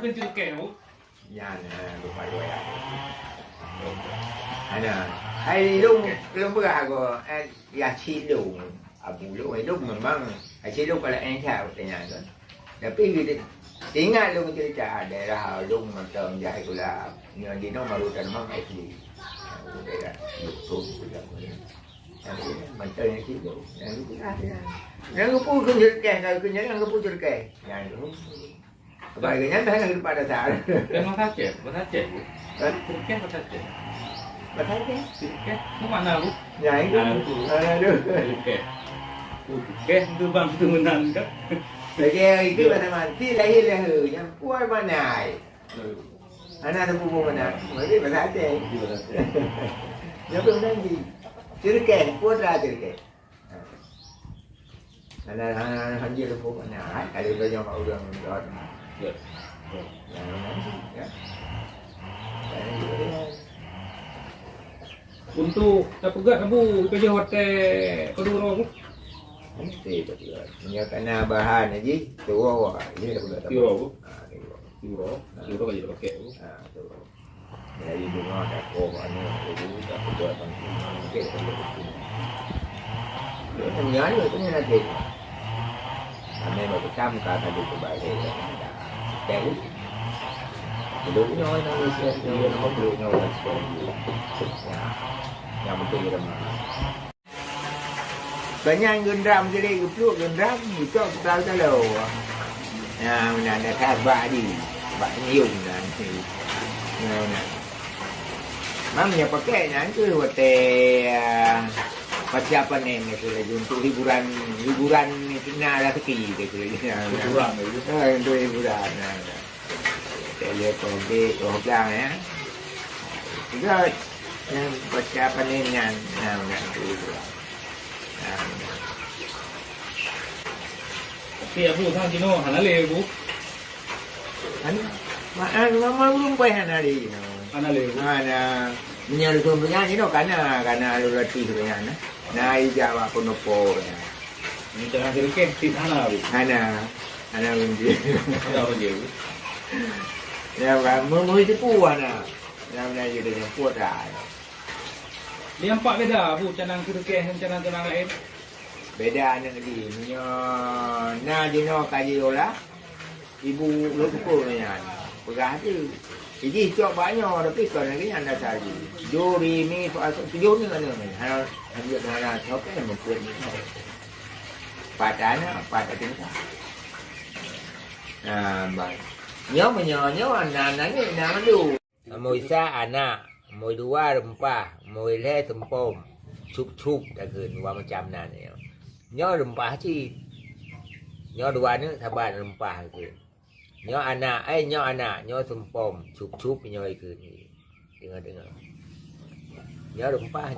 ขึ้นจุดแก้ว nhà nè lúc mà đuổi hay là hay lúc lúc bữa của anh là chi đủ ở vùng lúc ấy lúc mà mang chi lúc là anh chào tại nhà rồi để bây giờ tiếng ngay lúc chơi trà để là lúc mà tầm dài của là nhờ gì nó mà lúc trần mang cái gì đây là thuộc mình chơi chi đủ nếu có phu không chơi kè rồi cứ nhớ là có phu chơi kè nhà rồi vậy cái nhắn thấy là ba đã xả cái nó thắt chết thực kết nó thắt chết mà thấy cái lúc mà nào lúc nhảy được kết từ bằng từ mình ăn đó rồi cái mà thằng mà tí lấy là hừ nha quay mà nài anh nào thằng buồn mà nài mới biết mà thấy thế nhớ không nói gì chứ kèn quất ra từ kèn anh nào hình như là buồn mà nài cái điều cho mẫu đường rồi untuk tapi gak kamu kerja hotel kedua aku mesti betul punya kena bahan aja tua ini dah boleh kilo kerja pakai jadi bunga dah kau anu itu dah buat tangki okey punya ni tu ni nanti ane baru cam kata di Dubai dia Đấy. Đúng rồi, nó không được nhau là nhà một tỷ đồng. Cả nhà gần ram cái đây cái gần ram thì cho tao ra đầu. Là thang vạ đi, vạ nhiều là thì nè. Mam nhà pakai nanti hotel persiapan ini kalau untuk hiburan itu nara seki gitu hiburan itu untuk hiburan saya lihat komedi orang ya itu persiapan ini nah itu tapi aku sang Cino Hanale bu mama belum quay Hanale mana menyalurkan punya ini karena lulati punya na Jawa Konopo ya ini jangan dirke di sana bu ana bunyi ada bunyi ya kan mau itu puan yang jadi yang puat dah dia nampak beda bu canang dirke dan canang lain beda ni punya na dino kaji ibu lupa punya pegah tu jadi cok banyak tapi kalau lagi anda cari juri ni tujuh ni mana ni hanya hanya cok yang membuat ni padanya pada tingkat baik nhớ anak ni nama tu mồi sa anak mồi dua rempah mồi le tempom cup dah kun wa macam ni nhớ rempah chi nhớ dua ni sabar rempah ke nhớ anak nhớ sempom cup nhớ itu dengar nhớ rempah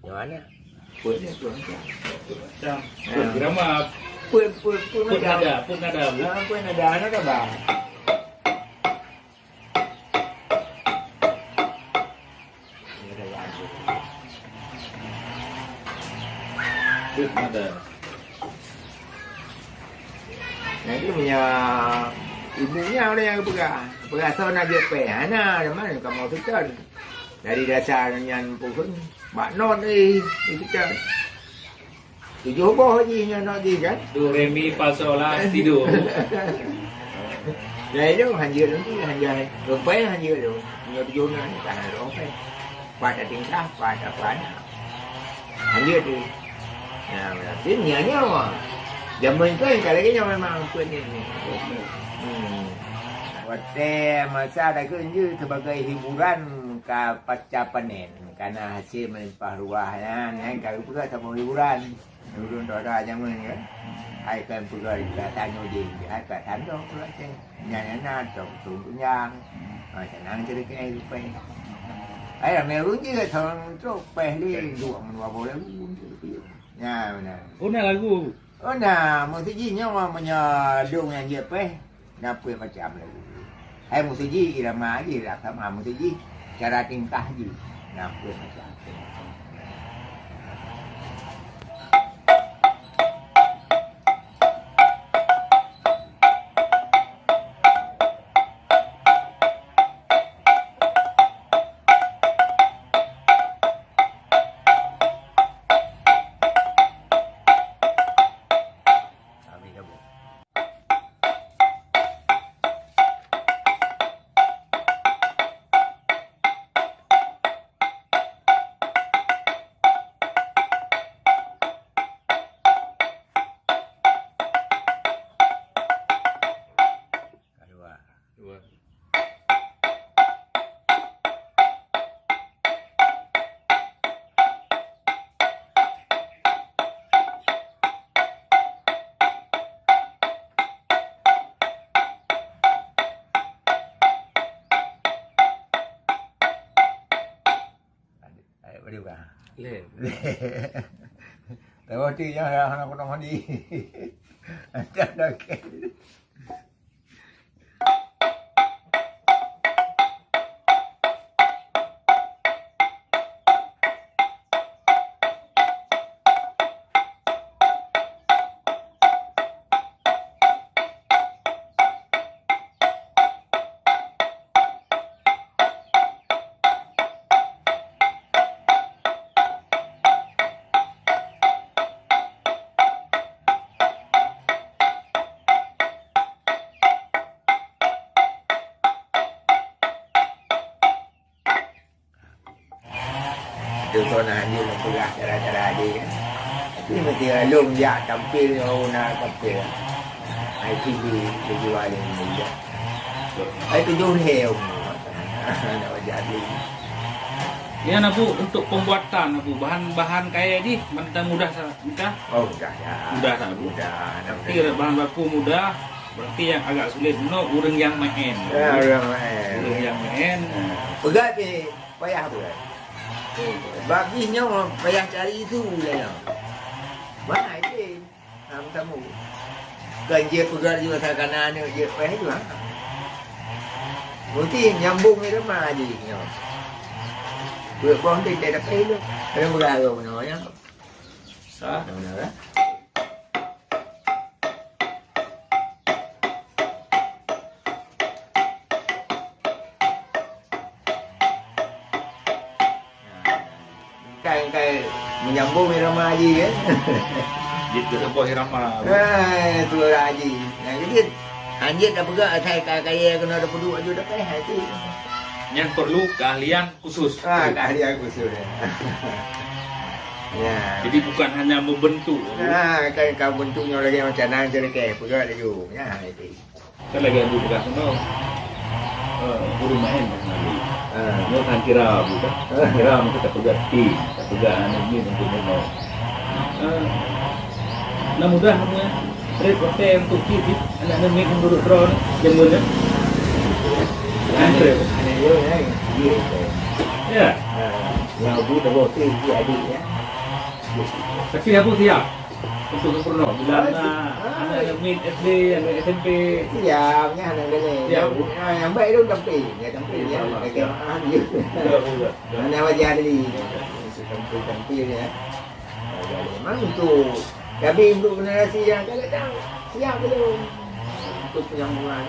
nhớ anak pun drama pun ada anak dah bang ada nah itu punya ibunya ada yang berasa nak jepe ana mana kamu fikir dari dasarnya pun bạn non đi fikir tujuh boh je nya nak di kan do re mi fa sol la si do Đấy đó hành dưa đúng hành dưa rồi bé hành dưa rồi nhiều vô nữa cả là đó phải vài tiền khác vài phải hành dưa thì là tiếng nhớ nhau mà giờ mình có cái lấy nhau mà quên đi hotel masa dah kunju sebagai hiburan ka pasca panen karena hasil menparuah yang kalau juga sama hiburan hiburan dah jangan ya ai cần vừa rồi là ta nhồi gì thì ai cả thánh đó nó chứ nhà nó trồng xuống của nhang rồi chẳng ăn cho cái ai phải ấy là mèo đúng chứ thằng chỗ bè đi ruộng mà bố đấy nhà nè hôm nay là gu nè một cái gì nhá mà nhờ đường nhà nhiệt ấy là quyền mà chạm lại hay một cái gì là má gì là thằng mà một cái gì chả ra tình cả gì là quyền mà chạm juga. Le. Tapi tu yang anak orang mandi. Ada ke. Itu zona dia nak pegang cara-cara dia. Tapi mesti alung dia tampil nak tampil. ITV dia jual ini dia. Itu jual heo. Nak jadi. Ya Nabu untuk pembuatan Nabu bahan-bahan kayak ni mudah mudah. Oh mudah ya. Mudah tak Bu? Mudah. Tapi bahan baku mudah. Berarti yang agak sulit urang yang main. Ya orang main. Urang yang main. Pegat ni payah pegat. Baginya payah cari itu lah. Mana itu? Ham tamu. Kerja pegat juga kanan ni je payah tu ah. Mesti nyambung ni sama aja ni. Buat pun dia tak payah tu. Ada berapa menanya? Sah. Mana? Kai menyambung irama haji kan. Gitu sebuah irama. Tu haji. Yang jadi anjir dah pegang kaya kena ada peduk aja dah payah itu. Yang perlu keahlian khusus. Keahlian khusus. Ya. Jadi bukan hanya membentuk. Kan kau bentuknya lagi macam nang jadi ke pegang lagi. Ya itu. Kan lagi Abu pegang sono. Guru main nanti. Dia kan kira bukan. Kira mungkin tak pegang ti, tak pegang ini untuk mono. Nah mudah kamu ya. Trade hotel untuk ti anak nemik duduk drone yang mana? Andre. Ada yo ya. Ya. Yang bu dah bos dia adik ya. Tapi aku siap untuk sempurna. Bila anak nemik SD, anak SMP. Siapnya anak ini. Yang baik tu tampil, dia tampil ya. Dia dia. Mana wajah dia tampil ya. Memang untuk tapi untuk generasi yang akan datang siap belum untuk penyambungan.